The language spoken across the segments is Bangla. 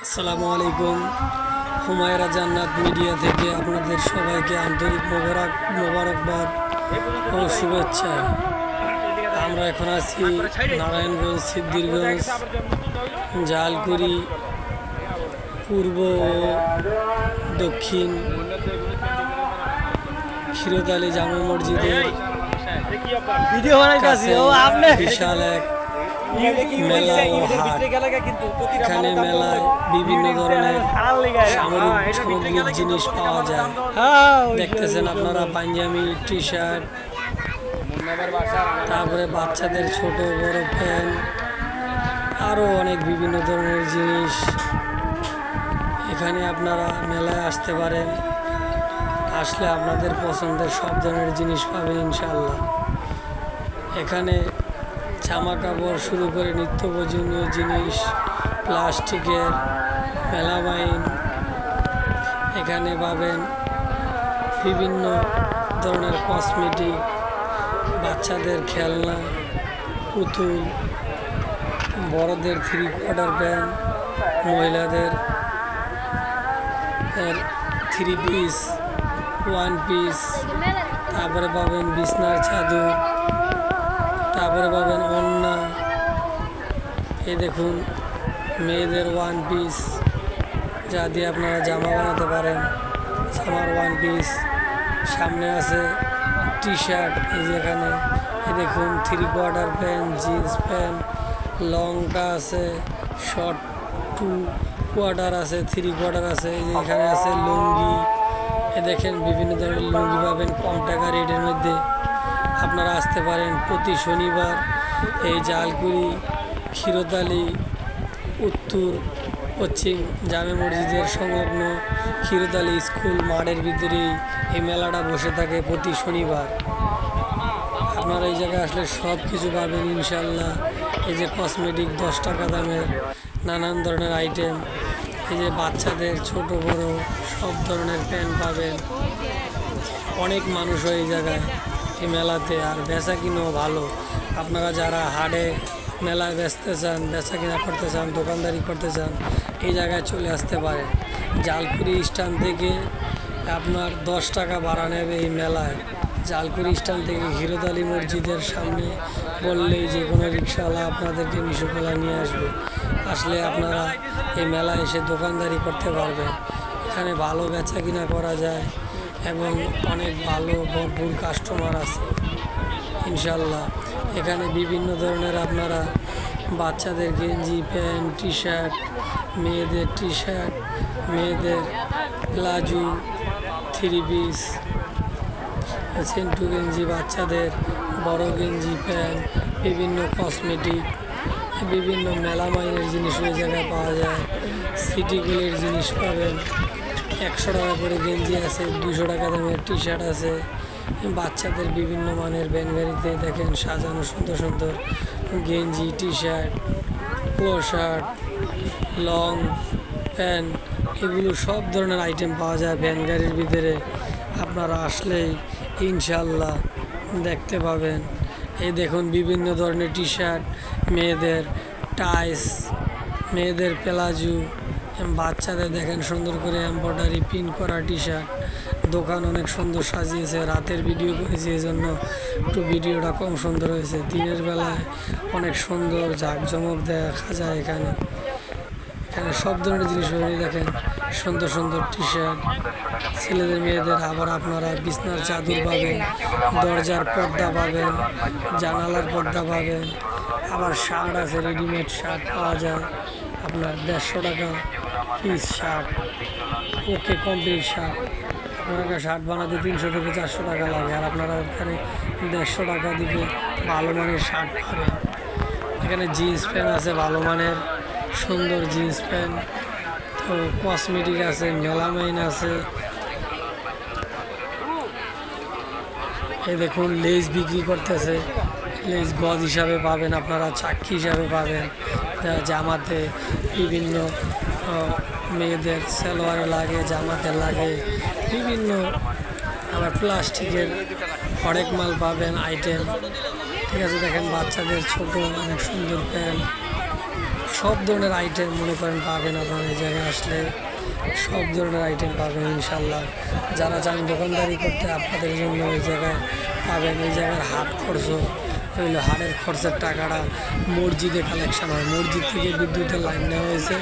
আসসালামু আলাইকুম। হুমায়রা জান্নাত মিডিয়া থেকে আপনাদের সবাইকে আন্তরিক মোবারকবাদ ও শুভেচ্ছা। আমরা এখন আছি নারায়ণগঞ্জ, সিদ্ধিরগঞ্জ, জালকুড়ি, পূর্ব ও দক্ষিণ ক্ষীরোদালি জামে মসজিদের কাছে বিশাল এক মেলা ও হাট। এখানে মেলায় বিভিন্ন ধরনের সামগ্রিক জিনিস পাওয়া যায়। দেখতেছেন আপনারা পাঞ্জাবি, টি শার্ট, তারপরে বাচ্চাদের ছোট বড় প্যান্ট, আরও অনেক বিভিন্ন ধরনের জিনিস। এখানে আপনারা মেলায় আসতে পারেন, আসলে আপনাদের পছন্দের সব ধরনের জিনিস পাবেন ইনশাআল্লাহ। এখানে জামা কাপড় শুরু করে নিত্য প্রয়োজনীয় জিনিস, প্লাস্টিকের মেলামাইন, এখানে পাবেন বিভিন্ন ধরনের কসমেটিক, বাচ্চাদের খেলনা, পুতুল, বড়দের 3/4 প্যান্ট, মহিলাদের 3 পিস, 1 পিস, তারপরে পাবেন বিছনার চাদর, তারপরে পাবেন ওড়না। এই দেখুন মেয়েদের 1 পিস, যা দিয়ে আপনারা জামা বানাতে পারেন, জামার 1 পিস। সামনে আছে টি শার্ট, এই যেখানে এই দেখুন 3/4 প্যান্ট, জিন্স প্যান্ট, লংটা আছে, শর্ট 2/4 আছে, 3/4 আছে। এই যে এখানে আছে লুঙ্গি, এ দেখেন বিভিন্ন ধরনের লুঙ্গি পাবেন কম টাকা রেটের মধ্যে। আপনারা আসতে পারেন প্রতি শনিবার এই জালকুড়ি ক্ষীরোদালি উত্তর পশ্চিম জামে মসজিদের সংলগ্ন ক্ষীরোদালি স্কুল মাঠের ভিতরেই এই মেলাটা বসে থাকে প্রতি শনিবার। আপনারা এই জায়গায় আসলে সব কিছু পাবেন ইনশাল্লাহ। এই যে কসমেটিক 10 টাকা দামের নানান ধরনের আইটেম, এই যে বাচ্চাদের ছোট বড় সব ধরনের প্যান্ট পাবেন। অনেক মানুষ হয় এই জায়গায় এই মেলাতে, আর বেচা কিনাও ভালো। আপনারা যারা হাটে মেলায় বেচতে চান, বেচা কিনা করতে চান, দোকানদারি করতে চান, এই জায়গায় চলে আসতে পারেন। জালকুড়ি স্ট্যান্ড থেকে আপনার 10 টাকা ভাড়া নেবে এই মেলায়। জালকুড়ি স্ট্যান্ড থেকে ক্ষীরোদালি মসজিদের সামনে বললেই যে কোনো রিক্সাওয়ালা আপনাদেরকে বিশুকলা নিয়ে আসবে। আসলে আপনারা এই মেলায় এসে দোকানদারি করতে পারবেন। এখানে ভালো বেচা কিনা করা যায় এবং অনেক ভালো ভরপুর কাস্টমার আছে ইনশাল্লাহ। এখানে বিভিন্ন ধরনের আপনারা বাচ্চাদের গেঞ্জি, প্যান্ট, টি শার্ট, মেয়েদের টি শার্ট, মেয়েদের প্লাজো, 3 পিস, সেন্টু গেঞ্জি, বাচ্চাদের বড় গেঞ্জি, প্যান্ট, বিভিন্ন কসমেটিক, বিভিন্ন মেলামাইনের জিনিস ওই জায়গায় পাওয়া যায়। সিটিগুলির জিনিস পাবেন। 100 টাকা করে গেঞ্জি আছে, 200 টাকা দামের টি শার্ট আছে। বাচ্চাদের বিভিন্ন মানের ভ্যান গাড়িতে দেখেন সাজানো সুন্দর সুন্দর গেঞ্জি, T shirt, polo shirt, long pant, এগুলো সব ধরনের আইটেম পাওয়া যায় ভ্যান গাড়ির ভিতরে। আপনারা আসলেই ইনশাল্লাহ দেখতে পাবেন। এই দেখুন বিভিন্ন ধরনের টি শার্ট, মেয়েদের টাইস, মেয়েদের প্লাজো, বাচ্চাদের দেখেন সুন্দর করে এমব্রয়ডারি প্রিন্ট করা টি শার্ট। দোকান অনেক সুন্দর সাজিয়েছে, রাতের ভিডিও করেছি এই জন্য একটু ভিডিওটা কম সুন্দর হয়েছে। দিনের বেলায় অনেক সুন্দর জাঁকজমক দেখা যায় এখানে। এখানে সব ধরনের জিনিস পাবেন। দেখেন সুন্দর সুন্দর টি শার্ট ছেলেদের মেয়েদের। আবার আপনারা বিছনার চাদর পাবেন, দরজার পর্দা পাবেন, জানালার পর্দা পাবেন। আবার শার্ট আছে, রেডিমেড শার্ট পাওয়া যায় আপনার 150 টাকা পিস শার্ট, ওকে কমপ্লিট শার্ট। আপনারা শার্ট বানাতে 300 থেকে 400 টাকা লাগে, আর আপনারা ওখানে 150 টাকা দিকে ভালো মানের শার্ট পাবেন। এখানে জিন্স প্যান্ট আছে ভালো মানের, সুন্দর জিন্স প্যান্ট। তো কসমেটিক আছে, মেলামাইন আছে। এই দেখুন লেস বিক্রি করতেছে, লেস গজ হিসাবে পাবেন আপনারা, চাক্কি হিসাবে পাবেন। জামাতে বিভিন্ন মেয়েদের সালোয়ারে লাগে, জামাতে লাগে বিভিন্ন। আবার প্লাস্টিকের হরেক মাল পাবেন আইটেম, ঠিক আছে। দেখেন বাচ্চাদের ছোট অনেক সুন্দর প্যান্ট, সব ধরনের আইটেম মনে করেন পাবেন আপনারা এই জায়গায় আসলে, সব ধরনের আইটেম পাবেন ইনশাল্লাহ। যারা চান দোকানদারি করতে আপনাদের জন্য এই জায়গায় পাবেন। এই জায়গার হাট খরচ হইলো, হাটের খরচের টাকাটা মসজিদে কালেকশন হয়, মসজিদ থেকে বিদ্যুতের লাইন নেওয়া হয়েছে,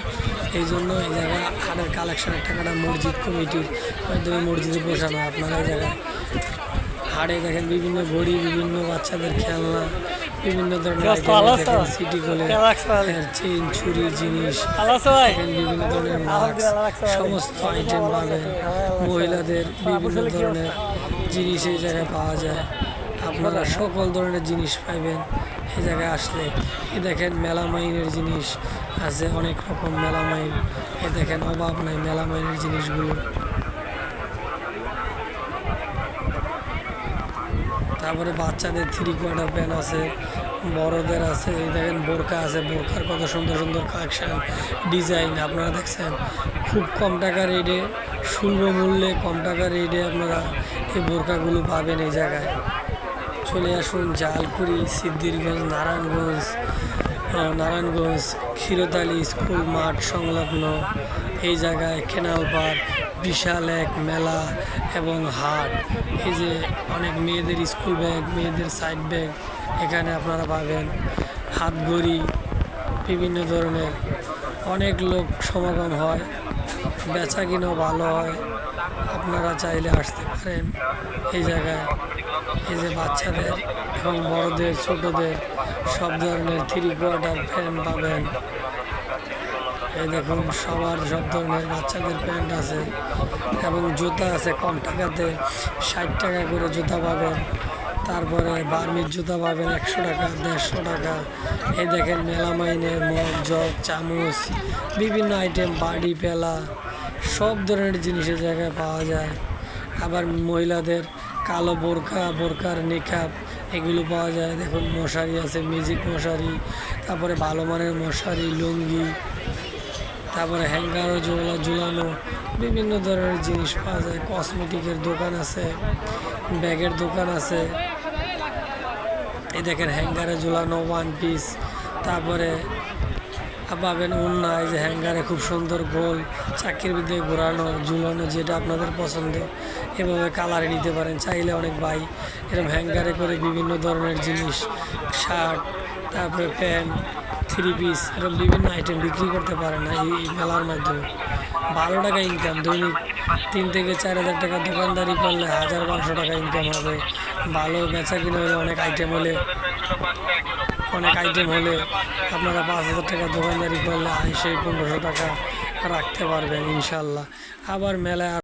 এই জন্য এই জায়গায় হাটের কালেকশনের টাকাটা মসজিদ কমিটির মাধ্যমে মসজিদে বসানো হয়। আপনারা এই জায়গায় হাটে দেখেন বিভিন্ন ঘড়ি, বিভিন্ন বাচ্চাদের খেলনা, বিভিন্ন ধরনের দেখেন সিটি গোলে চেইন, ছুরি, জিনিস, বিভিন্ন ধরনের মাস্ক, সমস্ত আইটেম পাবেন। মহিলাদের বিভিন্ন ধরনের জিনিস এই জায়গায় পাওয়া যায়, আপনারা সকল ধরনের জিনিস পাইবেন এই জায়গায় আসলে। এই দেখেন মেলামাইনের জিনিস আছে, অনেক রকম মেলামাইন, এই দেখেন অভাব নাই মেলামাইনের জিনিসগুলো। তারপরে বাচ্চাদের 3/4 প্যান্ট আছে, বড়দের আছে, এই দেখেন বোরকা আছে, বোরকার কত সুন্দর সুন্দর কালেকশান, ডিজাইন আপনারা দেখছেন। খুব কম টাকা রেটে, সুলভ মূল্যে, কম টাকা রেটে আপনারা এই বোরকাগুলো পাবেন এই জায়গায়। চলে আসুন জালকুড়ি, সিদ্ধিরগঞ্জ, নারায়ণগঞ্জ ক্ষীরতালি স্কুল মাঠ সংলগ্ন এই জায়গায় কেনাল পার্ক, বিশাল এক মেলা এবং হাট। এই যে অনেক মেয়েদের স্কুল ব্যাগ, মেয়েদের সাইড ব্যাগ এখানে আপনারা পাবেন, হাতঘড়ি, বিভিন্ন ধরনের, অনেক লোক সমাগম হয়, বেচা কিনাও ভালো হয়। আপনারা চাইলে আসতে পারেন এই জায়গায়। এই যে বাচ্চাদের এবং বড়দের, ছোটদের সব ধরনের 3/4 প্যান্ট পাবেন। এই দেখুন সবার সব ধরনের বাচ্চাদের প্যান্ট আছে এবং জুতা আছে কম টাকাতে, 60 টাকা করে জুতা পাবেন। তারপরে বার্মির জুতা পাবেন 100 টাকা, 150 টাকা। এই দেখেন মেলামাইনের মগ, জগ, চামচ, বিভিন্ন আইটেম, বাড়ি, পেলা, সব ধরনের জিনিসের জায়গায় পাওয়া যায়। আবার মহিলাদের কালো বোরকা, বোরকার নিকাব এগুলো পাওয়া যায়। দেখুন মশারি আছে, ম্যাজিক মশারি, তারপরে ভালো মানের মশারি, লুঙ্গি, তারপরে হ্যাঙ্গারও ঝুলানো, বিভিন্ন ধরনের জিনিস পাওয়া যায়। কসমেটিকের দোকান আছে, ব্যাগের দোকান আছে। এই দেখেন হ্যাঙ্গারে ঝুলানো 1 পিস, তারপরে পাবেন ওড়না, এই যে হ্যাঙ্গারে খুব সুন্দর গোল চাকির ভিতরে ঘোরানো, ঝুলানো, যেটা আপনাদের পছন্দ এভাবে কালারে নিতে পারেন। চাইলে অনেক ভাই এরকম হ্যাঙ্গারে করে বিভিন্ন ধরনের জিনিস, শার্ট, তারপরে প্যান্ট, 3 পিস এরকম বিভিন্ন আইটেম বিক্রি করতে পারেন এই মেলার মাধ্যমে। ভালো টাকা ইনকাম, দৈনিক 3 থেকে 4 হাজার টাকা দোকানদারি করলে 1000-1200 টাকা ইনকাম হবে। ভালো বেচা কিনে হলে, অনেক আইটেম হলে আপনারা 5000 টাকা দোকানদারি করলে 1500 টাকা রাখতে পারবেন ইনশাল্লাহ। আবার মেলায়